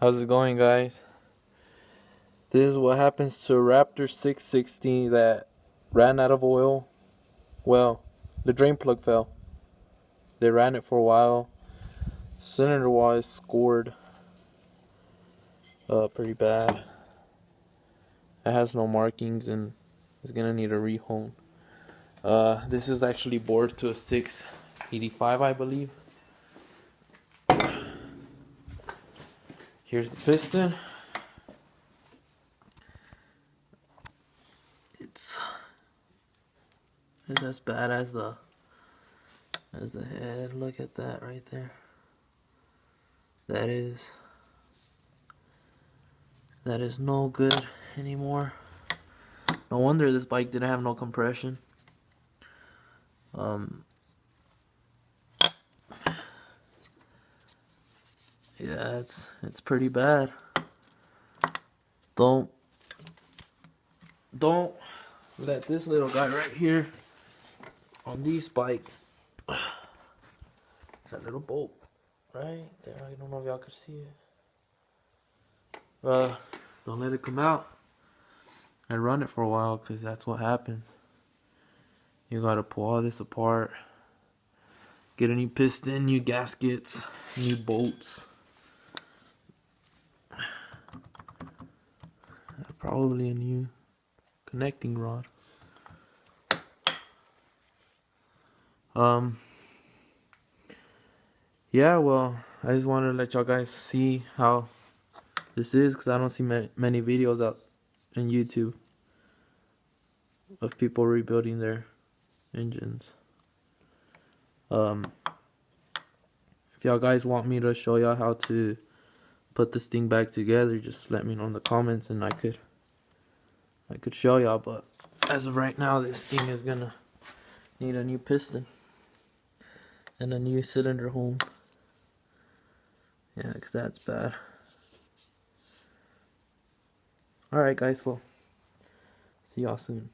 How's it going, guys? This is what happens to a Raptor 660 that ran out of oil. Well, the drain plug fell. They ran it for a while. Cylinder wise scored pretty bad. It has no markings and it's gonna need a rehone. This is actually bored to a 685, I believe. Here's the piston. It's as bad as the head. Look at that right there. That is no good anymore. No wonder this bike didn't have no compression. Yeah, it's pretty bad. Don't let this little guy right here on these bikes. It's that little bolt right there. I don't know if y'all could see it. Don't let it come out and run it for a while, because that's what happens. You gotta pull all this apart, get a new piston, new gaskets, new bolts, probably a new connecting rod. Yeah, well, I just wanted to let y'all guys see how this is, because I don't see many videos out on YouTube of people rebuilding their engines. If y'all guys want me to show y'all how to put this thing back together, just let me know in the comments and I could show y'all. But as of right now, this thing is gonna need a new piston and a new cylinder home. Yeah, because that's bad. Alright guys, well, see y'all soon.